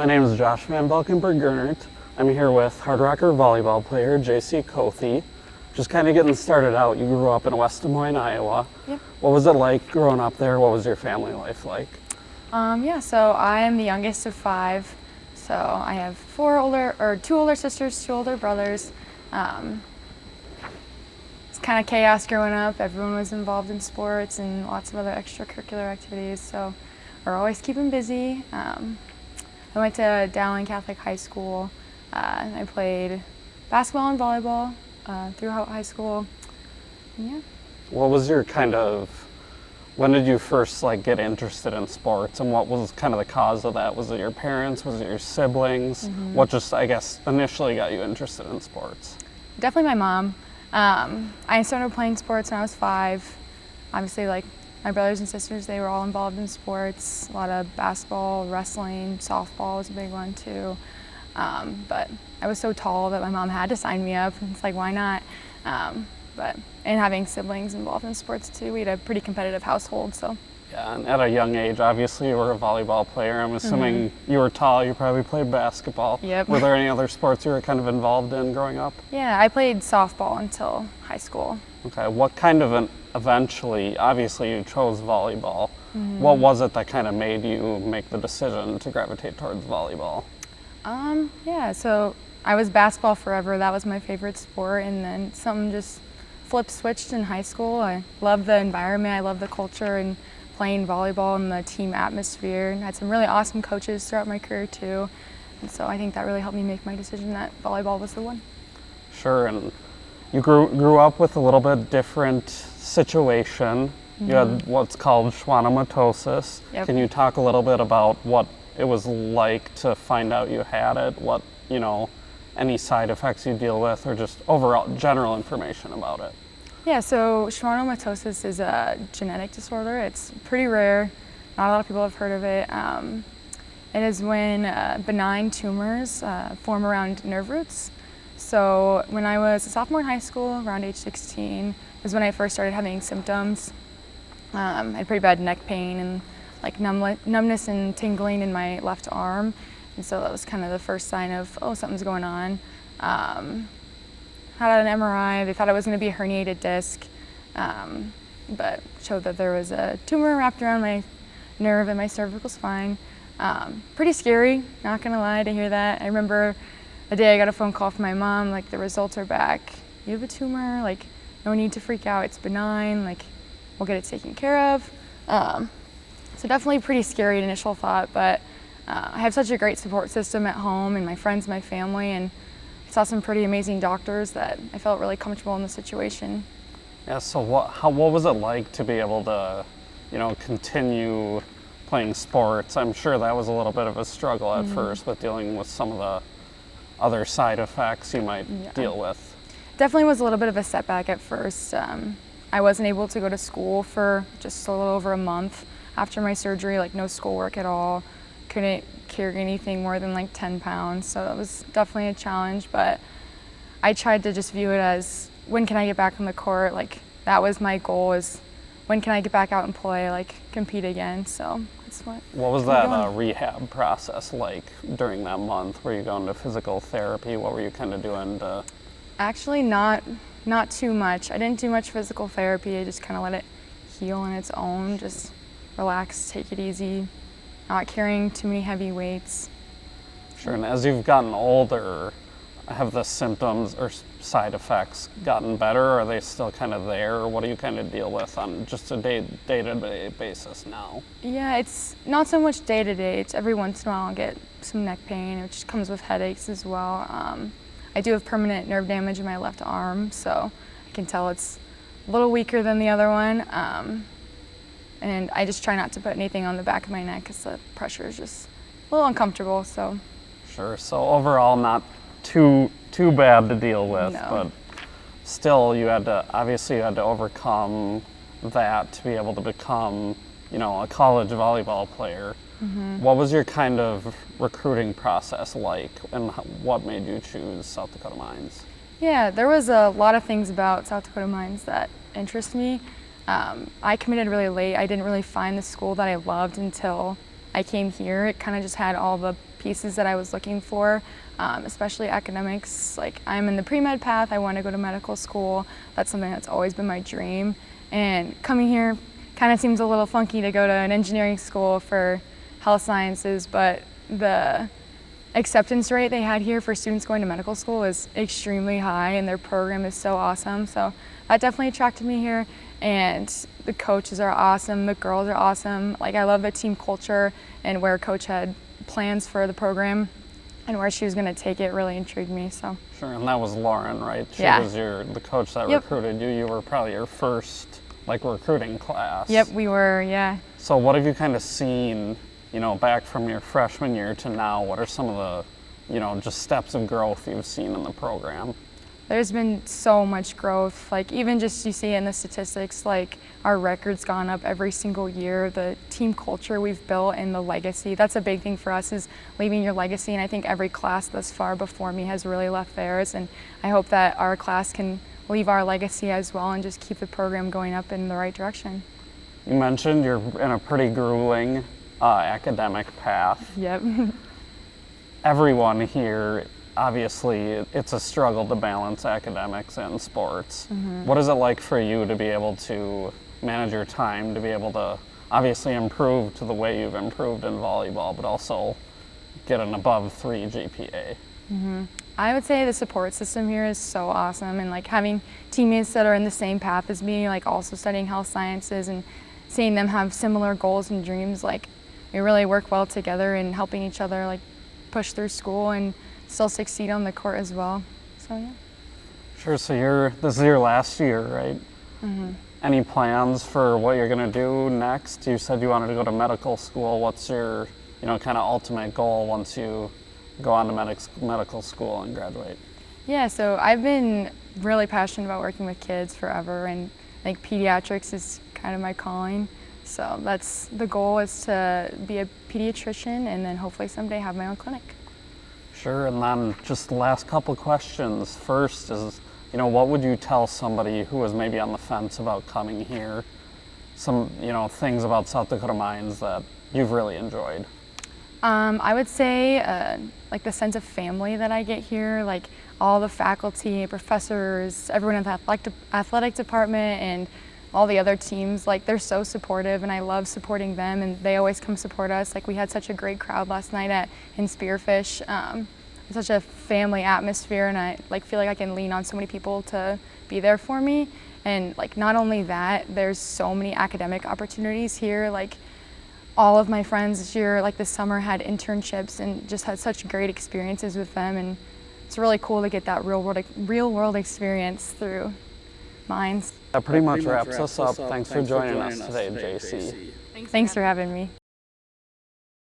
My name is Josh van Valkenburg-Gernert. I'm here with Hardrocker volleyball player Jacey Koethe. Just kind of getting started out, you grew up in West Des Moines, Iowa. Yep. What was it like growing up there? What was your family life like? So I am the youngest of 5. So I have 2 older sisters, 2 older brothers. It's kind of chaos growing up. Everyone was involved in sports and lots of other extracurricular activities. So we're always keeping busy. I went to Dowling Catholic High School, and I played basketball and volleyball throughout high school. And yeah. What was your when did you first get interested in sports, and what was kind of the cause of that? Was it your parents? Was it your siblings? Mm-hmm. What just, I guess, initially got you interested in sports? Definitely my mom. I started playing sports when I was 5. Obviously, my brothers and sisters, they were all involved in sports. A lot of basketball, wrestling, softball was a big one too. But I was so tall that my mom had to sign me up. It's like, why not? And having siblings involved in sports too, we had a pretty competitive household, so. Yeah, and at a young age, obviously you were a volleyball player. I'm assuming you were tall, you probably played basketball. Yep. Were there any other sports you were kind of involved in growing up? Yeah, I played softball until high school. Okay, what kind of eventually, obviously you chose volleyball. What was it that kind of made you make the decision to gravitate towards volleyball? So I was basketball forever. That was my favorite sport, and then something just switched in high school. I love the environment, I love the culture, and playing volleyball and the team atmosphere. And I had some really awesome coaches throughout my career too. And so I think that really helped me make my decision that volleyball was the one. Sure, and you grew up with a little bit different situation. You had what's called schwannomatosis. Yep. Can you talk a little bit about what it was like to find out you had it? What, any side effects you deal with, or just overall general information about it? Yeah, so schwannomatosis is a genetic disorder. It's pretty rare. Not a lot of people have heard of it. It is when benign tumors form around nerve roots. So when I was a sophomore in high school, around age 16, is when I first started having symptoms. I had pretty bad neck pain and numbness and tingling in my left arm. And so that was kind of the first sign of, something's going on. Had an MRI, they thought it was going to be a herniated disc, but showed that there was a tumor wrapped around my nerve in my cervical spine. Pretty scary, not going to lie, to hear that. I remember a day I got a phone call from my mom, the results are back. You have a tumor, no need to freak out, it's benign, we'll get it taken care of. So definitely pretty scary initial thought, but I have such a great support system at home, and my friends, my family, and I saw some pretty amazing doctors that I felt really comfortable in the situation. Yeah, so what was it like to be able to, continue playing sports? I'm sure that was a little bit of a struggle at first with dealing with some of the other side effects you might deal with. Definitely was a little bit of a setback at first. I wasn't able to go to school for just a little over a month after my surgery, no schoolwork at all. Couldn't carry anything more than 10 pounds, so it was definitely a challenge, but I tried to just view it as, when can I get back on the court? That was my goal, is when can I get back out and play, compete again, so that's what. What was that rehab process like during that month? Were you going to physical therapy? What were you kind of doing to? Actually not too much. I didn't do much physical therapy, I just kind of let it heal on its own, just relax, take it easy. Not carrying too many heavy weights. Sure, and as you've gotten older, have the symptoms or side effects gotten better, or are they still kind of there, or what do you kind of deal with on just a day-to-day basis now? Yeah, it's not so much day-to-day. It's every once in a while I'll get some neck pain, which comes with headaches as well. I do have permanent nerve damage in my left arm, so I can tell it's a little weaker than the other one. And I just try not to put anything on the back of my neck because the pressure is just a little uncomfortable, so. Sure, so overall not too bad to deal with, No. but still you had to overcome that to be able to become, a college volleyball player. What was your kind of recruiting process like, and what made you choose South Dakota Mines? Yeah, there was a lot of things about South Dakota Mines that interest me. I committed really late. I didn't really find the school that I loved until I came here. It kind of just had all the pieces that I was looking for, especially academics. Like, I'm in the pre-med path, I want to go to medical school. That's something that's always been my dream. And coming here kind of seems a little funky to go to an engineering school for health sciences, but the acceptance rate they had here for students going to medical school is extremely high, and their program is so awesome. So that definitely attracted me here. And the coaches are awesome, the girls are awesome. Like, I love the team culture, and where Coach had plans for the program and where she was going to take it really intrigued me. So Sure, and that was Lauren, right? She Yeah. was the coach that Yep. recruited you. You were probably your first recruiting class. Yep, we were, yeah. So what have you kind of seen, back from your freshman year to now? What are some of the, just steps of growth you've seen in the program? There's been so much growth, like even just you see in the statistics, like our record's gone up every single year. The team culture we've built and the legacy, that's a big thing for us, is leaving your legacy. And I think every class thus far before me has really left theirs. And I hope that our class can leave our legacy as well and just keep the program going up in the right direction. You mentioned you're in a pretty grueling academic path. Yep. Everyone here, obviously, it's a struggle to balance academics and sports. What is it like for you to be able to manage your time, to be able to obviously improve to the way you've improved in volleyball, but also get an above 3 GPA? I would say the support system here is so awesome, and like having teammates that are in the same path as me, like also studying health sciences, and seeing them have similar goals and dreams. Like, we really work well together and helping each other like push through school and still succeed on the court as well. So yeah. Sure, so this is your last year, right? Any plans for what you're gonna do next? You said you wanted to go to medical school. What's your, kind of ultimate goal once you go on to medical school and graduate? Yeah, so I've been really passionate about working with kids forever, and like pediatrics is kind of my calling. So that's the goal, is to be a pediatrician and then hopefully someday have my own clinic. Sure, and then just the last couple questions. First is, what would you tell somebody who is maybe on the fence about coming here? Some, things about South Dakota Mines that you've really enjoyed. I would say like the sense of family that I get here, like all the faculty, professors, everyone in the athletic department, and all the other teams, like they're so supportive, and I love supporting them, and they always come support us. Like, we had such a great crowd last night in Spearfish. Such a family atmosphere, and I feel like I can lean on so many people to be there for me. And like, not only that, there's so many academic opportunities here. Like, all of my friends this year, like this summer, had internships and just had such great experiences with them, and it's really cool to get that real world experience through Mines. That pretty much wraps us up. Thanks for joining us today, Jacey. Thanks for having me.